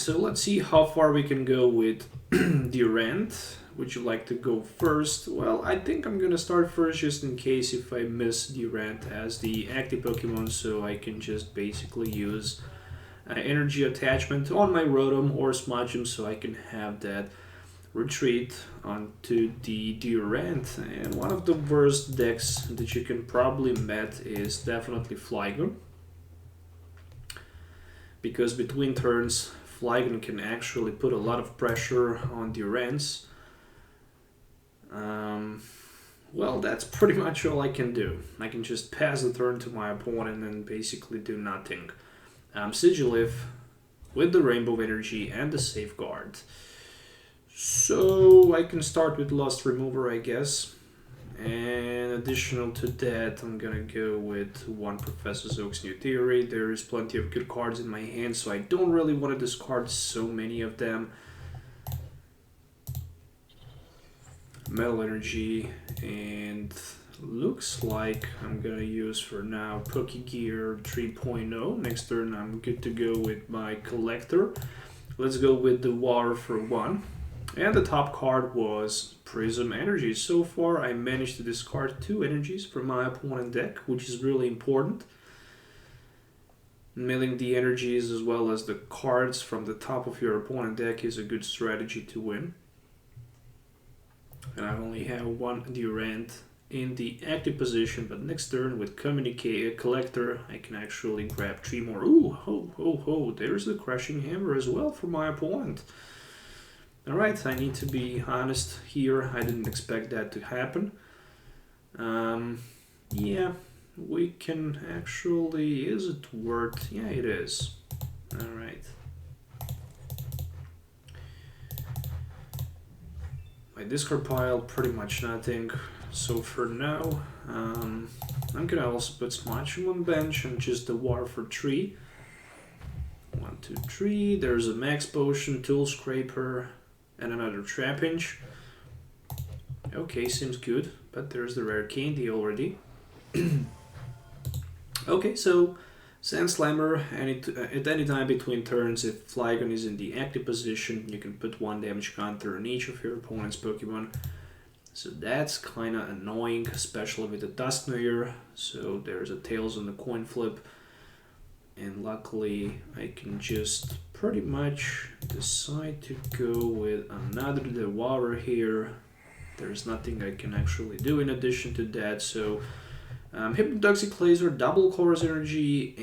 so let's see how far we can go with Durant. Would you like to go first? Well, I think I'm gonna start first just in case if I miss Durant as the active Pokemon, so I can just basically use energy attachment on my Rotom or Smudgem so I can have that retreat onto the Durant. And one of the worst decks that you can probably met is definitely Flygon, because between turns Flygon can actually put a lot of pressure on Durants. Well, that's pretty much all I can do. I can just pass the turn to my opponent and basically do nothing. Sigilyph with the Rainbow Energy and the Safeguard. So I can start with Lust Remover, I guess. And additional to that, I'm gonna go with one Professor Oak's New Theory. There is plenty of good cards in my hand, so I don't really want to discard so many of them. Metal Energy, and looks like I'm gonna use for now Pokegear 3.0. Next turn I'm good to go with my Collector. Let's go with the Water for 1. And the top card was Prism Energy. So far I managed to discard 2 energies from my opponent deck, which is really important. Milling the energies as well as the cards from the top of your opponent deck is a good strategy to win. And I only have one Durant in the active position, but next turn with Collector, I can actually grab 3 more. Ooh, ho, ho, ho, there's the Crushing Hammer as well for my opponent. Alright, I need to be honest here, I didn't expect that to happen. Yeah, we can actually, is it worth? Yeah, it is. Alright. My discard pile, pretty much nothing. So for now, I'm gonna also put Smudgem on bench and just the Water for 3. 1, 2, 3. There's a Max Potion, Tool Scraper, and another Trapinch. Okay, seems good, but there's the rare candy already. Okay, so Sand Slammer, at any time between turns, if Flygon is in the active position, you can put 1 damage counter on each of your opponent's Pokemon. So that's kinda annoying, especially with the Dusknoir. So there's a Tails on the coin flip. And luckily, I can just pretty much decide to go with another Devour here. There's nothing I can actually do in addition to that, so Hypnotoxic Laser, double Chorus Energy,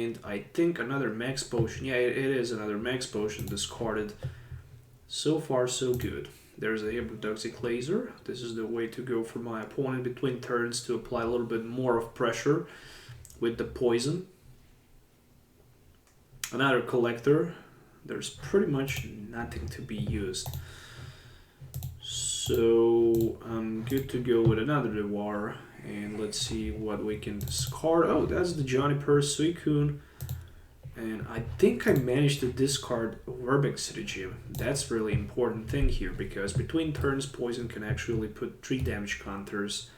and I think another Max Potion. Yeah, it is another Max Potion discarded. So far, so good. There's a Hypnotoxic Laser. This is the way to go for my opponent between turns to apply a little bit more of pressure with the poison. Another Collector. There's pretty much nothing to be used. So I'm good to go with another Devour. And let's see what we can discard. Oh, that's the Juniper Suicune. And I think I managed to discard Verbeck City Gym. That's really important thing here, because between turns, Poison can actually put 3 damage counters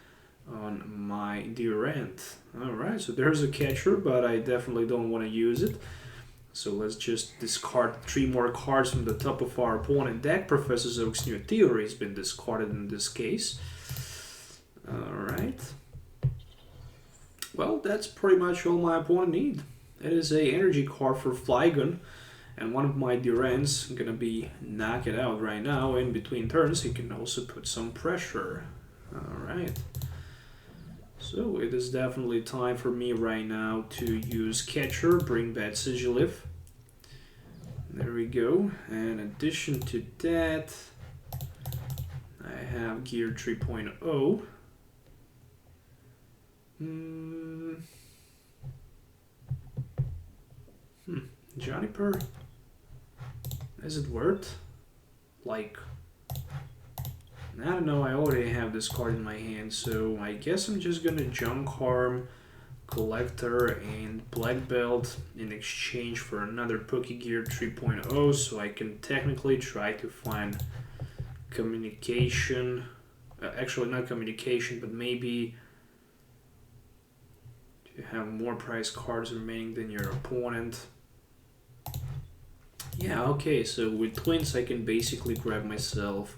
on my Durant. Alright, so there's a catcher, but I definitely don't want to use it. So let's just discard 3 more cards from the top of our opponent deck. Professor Oak's New Theory has been discarded in this case. Alright. Well, that's pretty much all my opponent needs. It is a energy card for Flygon, and one of my Durants gonna be knock it out right now. In between turns, he can also put some pressure. Alright. So it is definitely time for me right now to use Catcher, bring back Sigilyph. There we go. And in addition to that, I have Gear 3.0. Juniper? Is it worth? Like, I don't know, I already have this card in my hand, so I guess I'm just gonna Junk Harm, Collector, and Black Belt in exchange for another Pokegear 3.0, so I can technically try to find communication. Actually, not communication, but maybe to have more prize cards remaining than your opponent. Yeah, okay, so with twins I can basically grab myself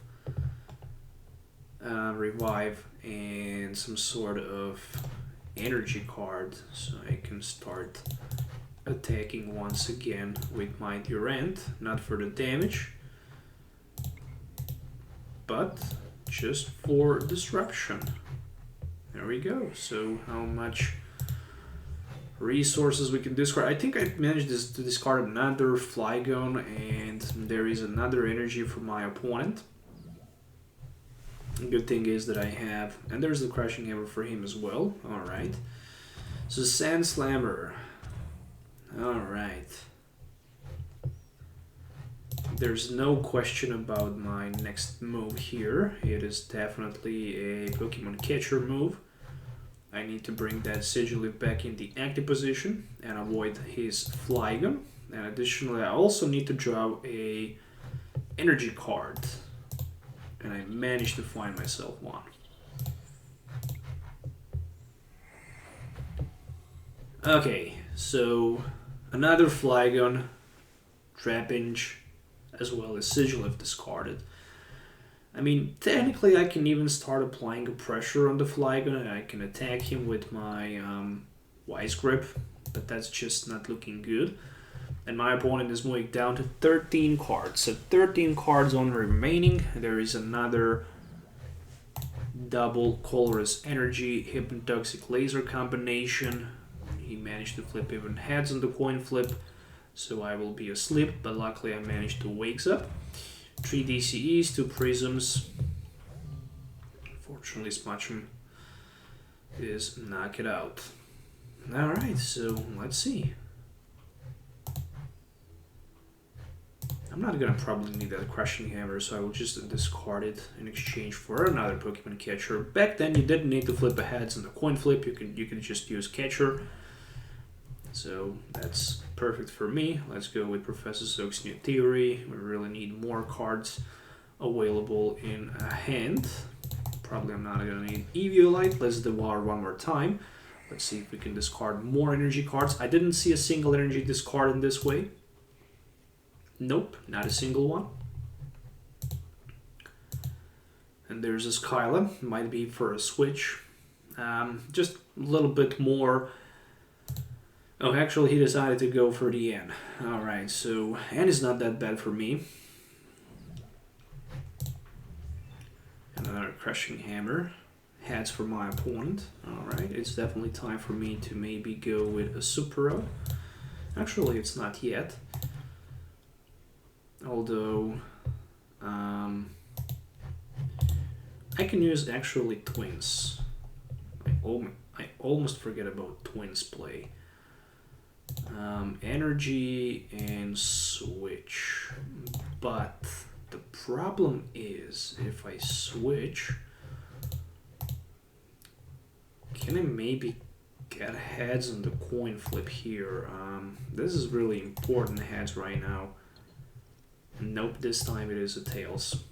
revive and some sort of energy card, so I can start attacking once again with my Durant, not for the damage, but just for disruption. There we go. So how much resources we can discard? I think I managed to discard another Flygon, and there is another energy for my opponent. The good thing is that I have, and there's the Crushing Hammer for him as well. Alright. So Sand Slammer. Alright. There's no question about my next move here. It is definitely a Pokemon Catcher move. I need to bring that Sigilif back in the active position and avoid his Flygon. And additionally, I also need to draw a energy card. And I managed to find myself one. Okay, so another Flygon, Trapinch, as well as Sigilif discarded. I mean, technically I can even start applying a pressure on the Flygon and I can attack him with my Wise Grip, but that's just not looking good. And my opponent is moving down to 13 cards. So 13 cards only remaining. There is another double Colress Energy Hypnotoxic Laser combination. He managed to flip even heads on the coin flip, so I will be asleep, but luckily I managed to wake up. 3 DCEs, 2 Prisms. Unfortunately, Smudgem is knock it out. Alright, so let's see. I'm not gonna probably need that Crushing Hammer, so I will just discard it in exchange for another Pokemon Catcher. Back then, you didn't need to flip a heads on the coin flip. You could just use Catcher. So that's perfect for me. Let's go with Professor Oak's new theory. We really need more cards available in a hand. Probably I'm not gonna need Eviolite. Let's devour one more time. Let's see if we can discard more energy cards. I didn't see a single energy discard in this way. Nope, not a single one. And there's a Skyla. Might be for a switch. Just a little bit more. Oh, actually, he decided to go for the N. Alright, so N is not that bad for me. Another Crushing Hammer. Heads for my opponent. Alright, it's definitely time for me to maybe go with a Super. Actually, it's not yet. Although, I can use actually Twins. I almost forget about Twins play. Energy and switch, but the problem is if I switch, can I maybe get heads on the coin flip here? This is really important heads right now. Nope, this time it is a tails.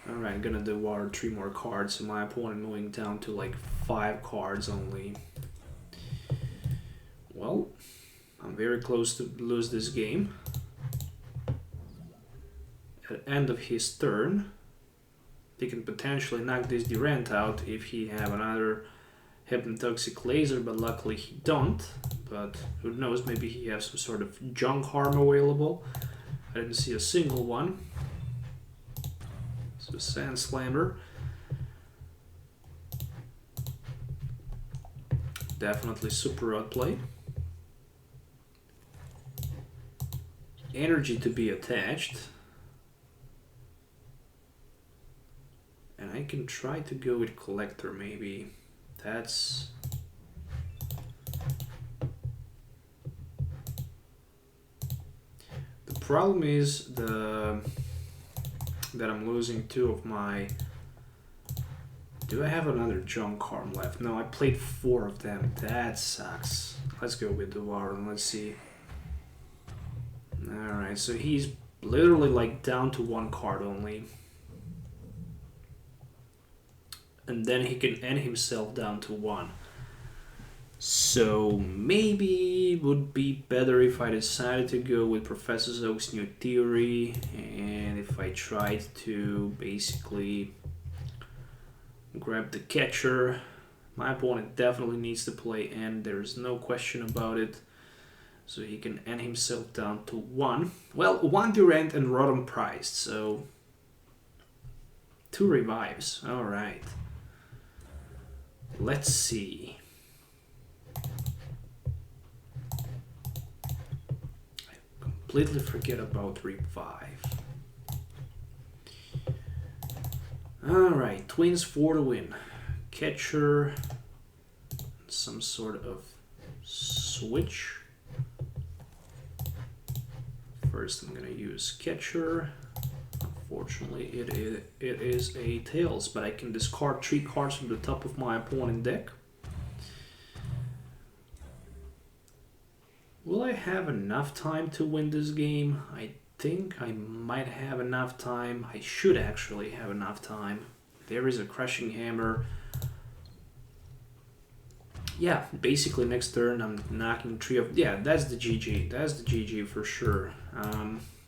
Alright, I'm gonna devour 3 more cards, and my opponent moving down to like 5 cards only. Well, I'm very close to lose this game. At the end of his turn, he can potentially knock this Durant out if he have another Hypnotoxic Laser, but luckily he don't. But who knows, maybe he has some sort of junk harm available. I didn't see a single one. So Sand Slammer. Definitely super outplay. Energy to be attached. And I can try to go with Collector maybe. That's... The problem is that I'm losing 2 of my... Do I have another junk harm left? No, I played 4 of them. That sucks. Let's go with Devour and let's see. Alright, so he's literally like down to 1 card only. And then he can end himself down to 1. So maybe it would be better if I decided to go with Professor Zoek's new theory, and if I tried to basically grab the catcher. My opponent definitely needs to play N, there's no question about it. So he can end himself down to 1. Well, 1 Durant and Rodham priced, so 2 revives. Alright. Let's see. I completely forget about revive. Alright, Twins for the win. Catcher, some sort of switch. First I'm gonna use catcher. Unfortunately it is a tails, but I can discard 3 cards from the top of my opponent deck. Will I have enough time to win this game? I think I might have enough time. I should actually have enough time. There is a crushing hammer. Yeah, basically next turn I'm knocking 3 of... Yeah, that's the GG. That's the GG for sure.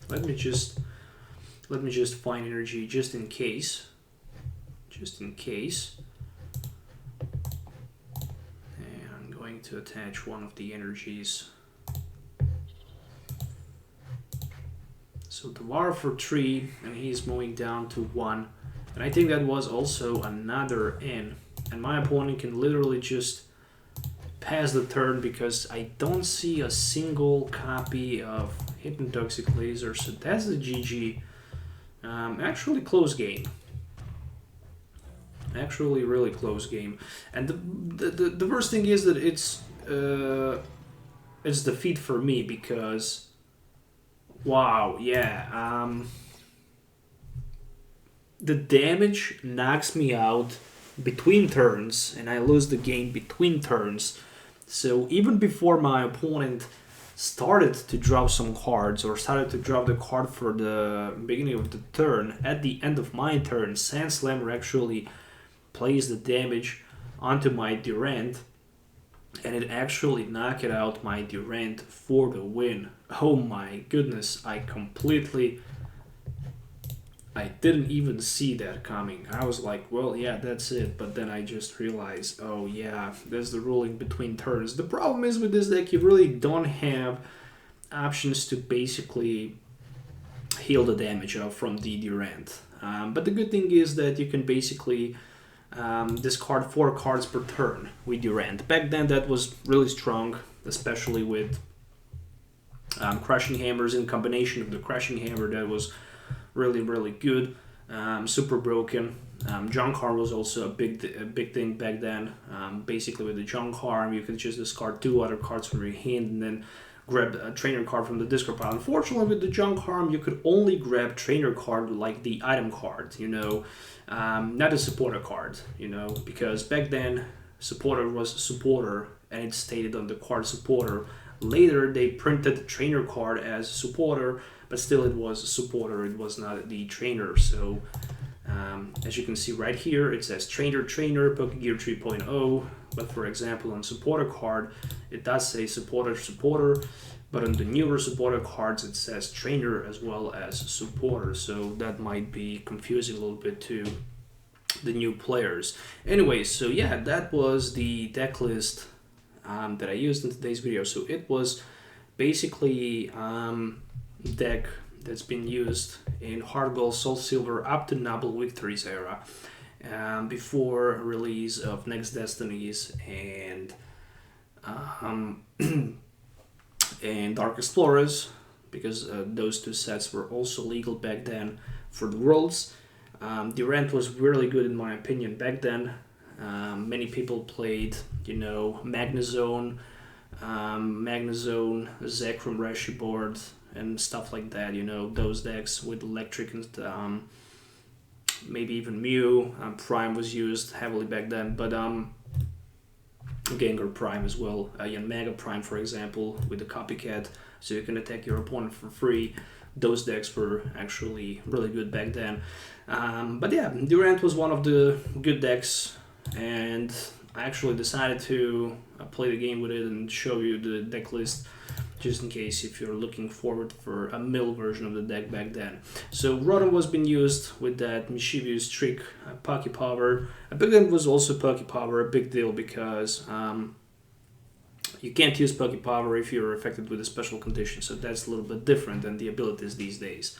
Let me just find energy just in case. Just in case. And I'm going to attach one of the energies. So Devour for 3, and he's moving down to 1. And I think that was also another N. And my opponent can literally just pass the turn because I don't see a single copy of Hypnotoxic Laser. So that's the GG. Actually close game. Actually really close game. And the worst thing is that it's defeat for me because... Wow, yeah. The damage knocks me out between turns, and I lose the game between turns. So even before my opponent started to draw some cards, or started to draw the card for the beginning of the turn, at the end of my turn, Sandslammer actually plays the damage onto my Durant, and it actually knocked out my Durant for the win. Oh my goodness, I didn't even see that coming. I was like, well, yeah, that's it. But then I just realized, oh yeah, there's the ruling between turns. The problem is with this deck, you really don't have options to basically heal the damage from the Durant. But the good thing is that you can basically discard 4 cards per turn with Durant. Back then that was really strong, especially with Crushing Hammers. In combination with the Crushing Hammer, that was really good. Super Broken. Junk Arm was also a big thing back then. Basically with the Junk Arm you could just discard 2 other cards from your hand and then grab a trainer card from the discard pile. Unfortunately with the Junk Arm you could only grab trainer card like the item card, you know, not a supporter card, you know, because back then supporter was supporter and it stated on the card supporter. Later they printed the trainer card as supporter, but still it was a supporter, it was not the trainer. So as you can see right here, it says trainer, Pokegear 3.0, but for example on supporter card it does say supporter, but on the newer supporter cards it says trainer as well as supporter, so that might be confusing a little bit to the new players. Anyway, so yeah, that was the deck list that I used in today's video. So it was basically deck that's been used in Hard Gold, Soul Silver up to Noble Victories era, before release of Next Destinies and and Dark Explorers, because those 2 sets were also legal back then for the Worlds. Durant was really good in my opinion back then. Many people played, you know, Magnezone, Zekrom Rashi board and stuff like that, you know, those decks with electric and maybe even Mew. Prime was used heavily back then, but Gengar Prime as well, Mega Prime for example with the Copycat, so you can attack your opponent for free. Those decks were actually really good back then. But yeah, Durant was one of the good decks, and I actually decided to play the game with it and show you the deck list, just in case if you're looking forward for a mill version of the deck back then. So Rotom was being used with that mischievous trick, Pocky Power. Back then was also Pocky Power, a big deal because you can't use Pocky Power if you're affected with a special condition, so that's a little bit different than the abilities these days.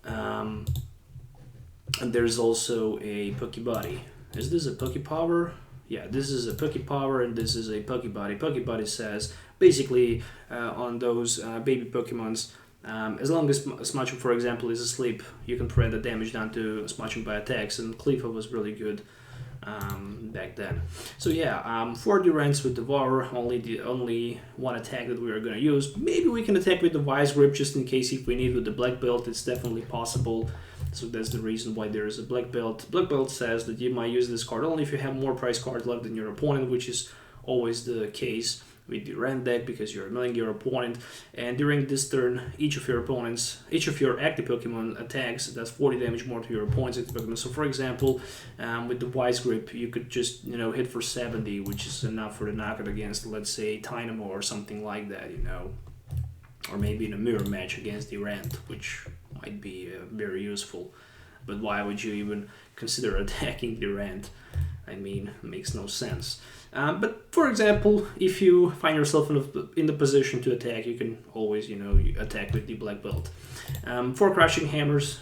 And there's also a Pocky Body. Is this a Pocky Power? Yeah, this is a Pocky Power and this is a Pocky Body. Pocky Body says, basically, on those baby Pokemons, as long as Smudging, for example, is asleep, you can prevent the damage down to Smudging by attacks, and Cleaver was really good back then. So yeah, 4 Durants with Devour, only one attack that we are going to use. Maybe we can attack with the Wise Grip just in case if we need with the Black Belt, it's definitely possible. So that's the reason why there is a Black Belt. Black Belt says that you might use this card only if you have more prize cards left than your opponent, which is always the case with the Durant deck because you're milling your opponent, and during this turn each of your active Pokemon attacks does 40 damage more to your opponent's active Pokemon. So for example, with the Wise Grip you could just hit for 70, which is enough for the knockout against, let's say, Dynamo or something like that, or maybe in a mirror match against Durant, which might be very useful. But why would you even consider attacking Durant? I mean, it makes no sense. But for example, if you find yourself in the position to attack, you can always, attack with the Black Belt. 4 Crushing Hammers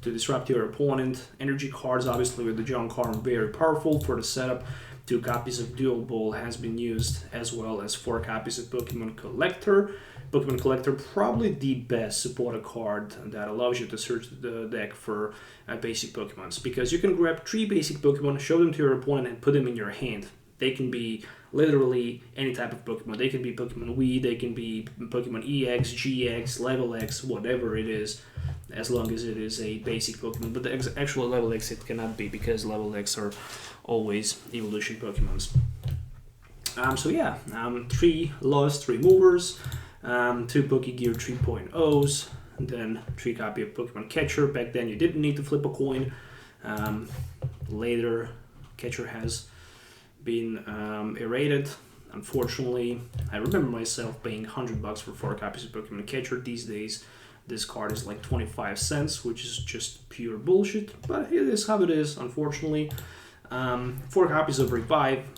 to disrupt your opponent. Energy cards, obviously, with the Junk Arm, very powerful for the setup. 2 copies of Dual Ball has been used, as well as 4 copies of Pokemon Collector. Pokemon Collector, probably the best supported card that allows you to search the deck for basic Pokemons, because you can grab 3 basic Pokemon, show them to your opponent, and put them in your hand. They can be literally any type of Pokemon. They can be Pokemon Wii, they can be Pokemon EX, GX, Level X, whatever it is, as long as it is a basic Pokemon. But the actual Level X it cannot be, because Level X are always evolution Pokemons. So yeah, 3 Lost, 3 Movers, 2 Pokegear 3.0s, and then 3 copy of Pokemon Catcher. Back then you didn't need to flip a coin. Later, Catcher has been errated. Unfortunately, I remember myself paying $100 for 4 copies of Pokemon Catcher. These days, this card is like 25 cents, which is just pure bullshit, but it is how it is, unfortunately. 4 copies of Revive,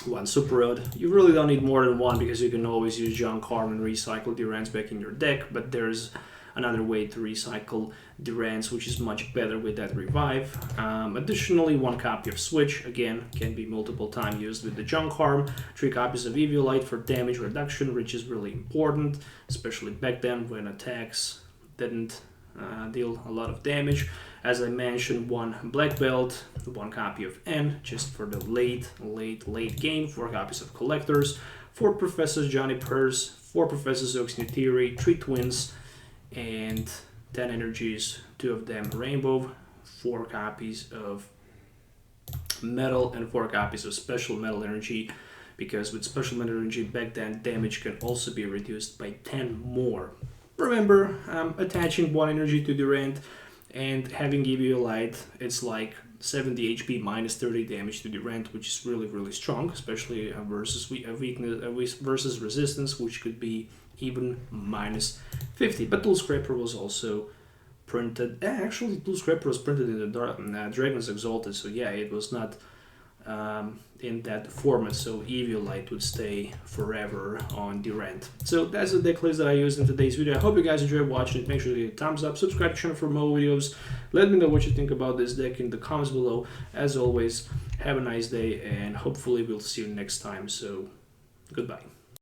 1 Super Road. You really don't need more than 1 because you can always use Junk Arm and recycle Durants back in your deck, but there's another way to recycle Durants, which is much better with that Revive. Additionally, 1 copy of Switch, again, can be multiple times used with the Junk Arm. 3 copies of Eviolite for damage reduction, which is really important, especially back then when attacks didn't deal a lot of damage. As I mentioned, 1 Black Belt, 1 copy of N, just for the late game, 4 copies of Collectors, 4 Professors Johnny Purse, 4 Professors Oak's New Theory, 3 Twins, and 10 energies, 2 of them Rainbow, 4 copies of Metal, and 4 copies of Special Metal Energy, because with Special Metal Energy back then, damage can also be reduced by 10 more. Remember, attaching 1 energy to Durant and having Eviolite, it's like 70 HP minus 30 damage to Durant, which is really strong, especially versus weakness versus resistance, which could be even minus 50. But Tool Scraper was also printed. Actually, Tool Scraper was printed in the Dragon's Exalted, so yeah, it was not in that format, so Eviolite would stay forever on Durant. So that's the deck list that I used in today's video. I hope you guys enjoyed watching it. Make sure to hit a thumbs up, subscribe to the channel for more videos. Let me know what you think about this deck in the comments below. As always, have a nice day, and hopefully we'll see you next time. So, goodbye.